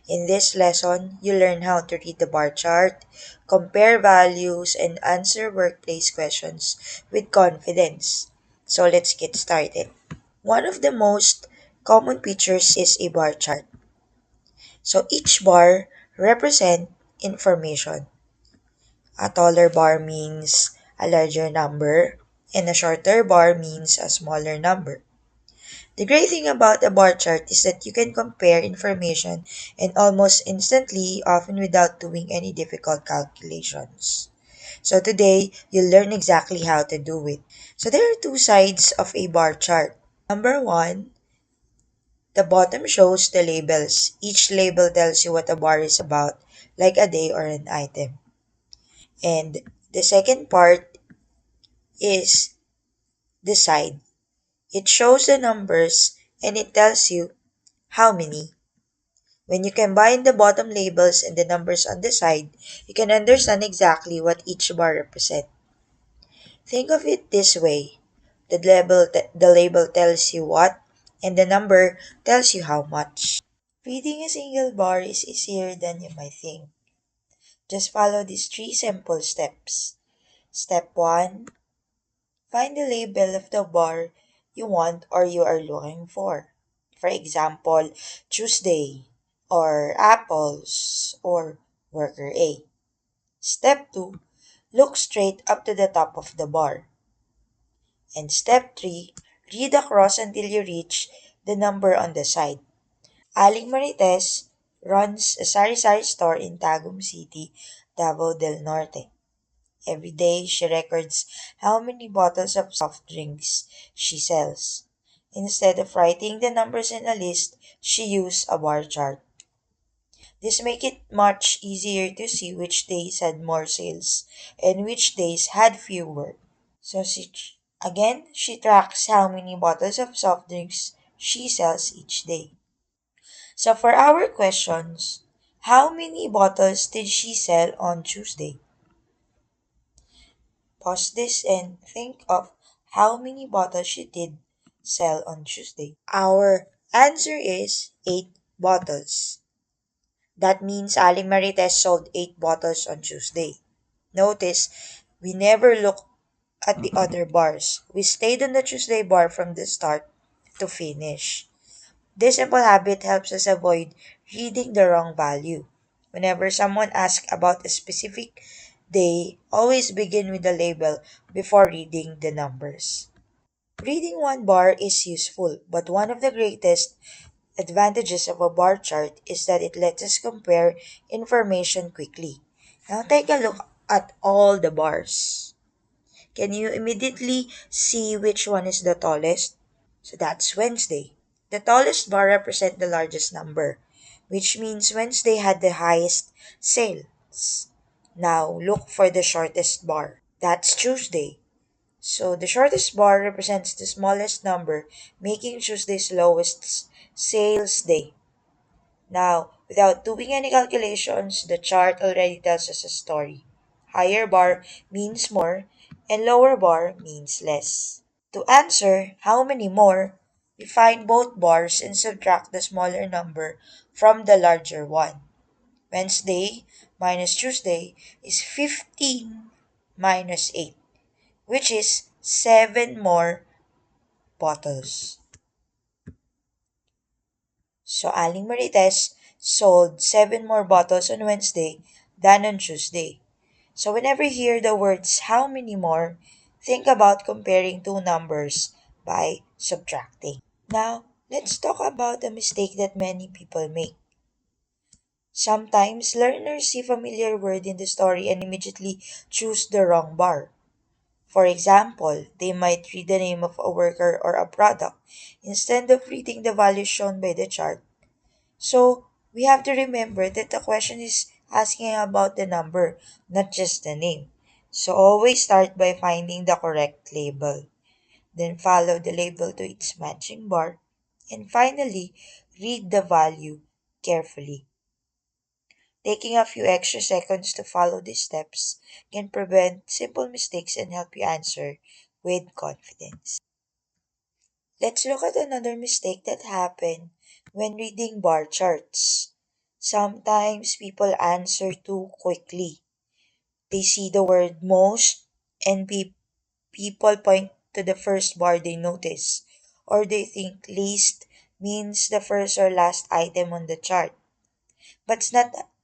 In this lesson, you learn how to read the bar chart, compare values, and answer workplace questions with confidence. So let's get started. One of the most common features is a bar chart. So each bar represents information. A taller bar means a larger number, and a shorter bar means a smaller number. The great thing about a bar chart is that you can compare information and almost instantly, often without doing any difficult calculations. So today, you'll learn exactly how to do it. So there are two sides of a bar chart. Number one, the bottom shows the labels. Each label tells you what a bar is about, like a day or an item. And the second part is the side. It shows the numbers and it tells you how many. When you combine the bottom labels and the numbers on the side, you can understand exactly what each bar represents. Think of it this way. The label tells you what, and the number tells you how much. Reading a single bar is easier than you might think. Just follow these three simple steps. Step 1. Find the label of the bar you want or you are looking for. For example, Tuesday, or apples, or worker A. Step 2. Look straight up to the top of the bar. And step 3. Read across until you reach the number on the side. Aling Marites runs a sari-sari store in Tagum City, Davao del Norte. Every day, she records how many bottles of soft drinks she sells. Instead of writing the numbers in a list, she used a bar chart. This makes it much easier to see which days had more sales and which days had fewer. So she tracks how many bottles of soft drinks she sells each day. So for our questions, how many bottles did she sell on Tuesday? Pause this and think of how many bottles she did sell on Tuesday. Our answer is 8 bottles. That means Aling Marites sold 8 bottles on Tuesday. Notice, we never looked at the other bars. We stayed on the Tuesday bar from the start to finish. This simple habit helps us avoid reading the wrong value. Whenever someone asks about a specific day, always begin with the label before reading the numbers. Reading one bar is useful, but one of the greatest advantages of a bar chart is that it lets us compare information quickly. Now take a look at all the bars. Can you immediately see which one is the tallest? So that's Wednesday. The tallest bar represents the largest number, which means Wednesday had the highest sales. Now look for the shortest bar. That's Tuesday. So the shortest bar represents the smallest number, making Tuesday's lowest sales day. Now, without doing any calculations, the chart already tells us a story. Higher bar means more, and lower bar means less. To answer how many more, we find both bars and subtract the smaller number from the larger one. Wednesday minus Tuesday is 15 minus 8, which is 7 more bottles. So Aling Marites sold 7 more bottles on Wednesday than on Tuesday. So whenever you hear the words how many more, think about comparing two numbers by subtracting. Now, let's talk about a mistake that many people make. Sometimes learners see familiar word in the story and immediately choose the wrong bar. For example, they might read the name of a worker or a product instead of reading the values shown by the chart. So, we have to remember that the question is asking about the number, not just the name. So, always start by finding the correct label. Then follow the label to its matching bar. And finally, read the value carefully. Taking a few extra seconds to follow these steps can prevent simple mistakes and help you answer with confidence. Let's look at another mistake that happened when reading bar charts. Sometimes people answer too quickly. They see the word most and people point to the first bar they notice, or they think least means the first or last item on the chart. But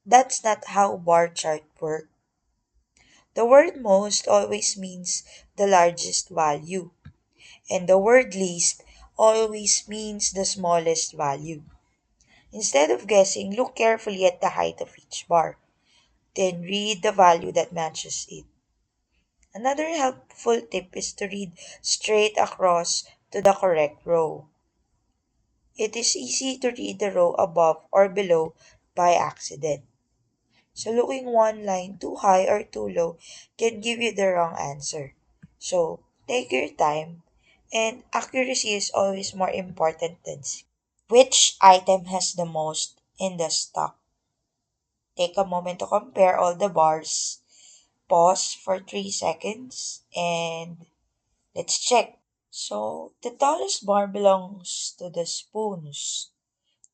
that's not how bar chart work. The word most always means the largest value, and the word least always means the smallest value. Instead of guessing, look carefully at the height of each bar, then read the value that matches it. Another helpful tip is to read straight across to the correct row. It is easy to read the row above or below by accident. So looking one line too high or too low can give you the wrong answer. So take your time, and accuracy is always more important than speed. Which item has the most in the stock? Take a moment to compare all the bars. Pause for 3 seconds and let's check. So the tallest bar belongs to the spoons.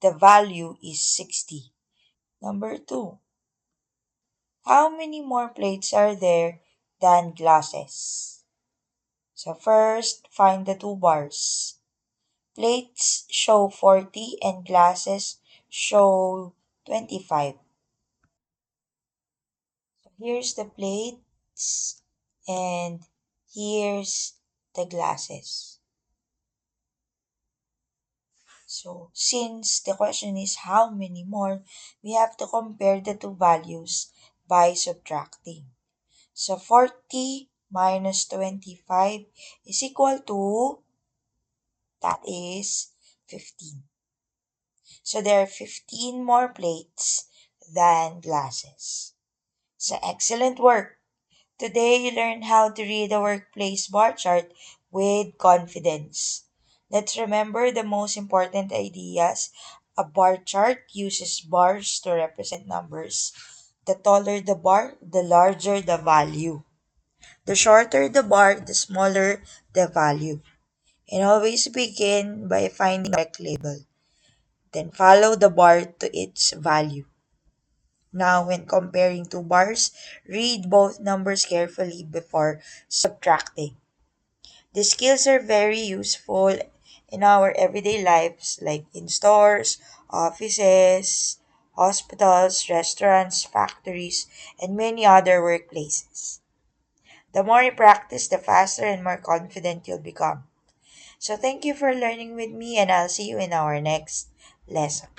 The value is 60. Number 2. How many more plates are there than glasses? So first, find the two bars. Plates show 40 and glasses show 25. So here's the plates and here's the glasses. So since the question is how many more, we have to compare the two values by subtracting. So 40 minus 25 is equal to, that is 15. So there are 15 more plates than glasses. So excellent work. Today you learned how to read a workplace bar chart with confidence. Let's remember the most important ideas. A bar chart uses bars to represent numbers. The taller the bar, the larger the value. The shorter the bar, the smaller the value. And always begin by finding the correct label. Then follow the bar to its value. Now, when comparing two bars, read both numbers carefully before subtracting. These skills are very useful in our everyday lives, like in stores, offices, hospitals, restaurants, factories, and many other workplaces. The more you practice, the faster and more confident you'll become. So, thank you for learning with me, and I'll see you in our next lesson.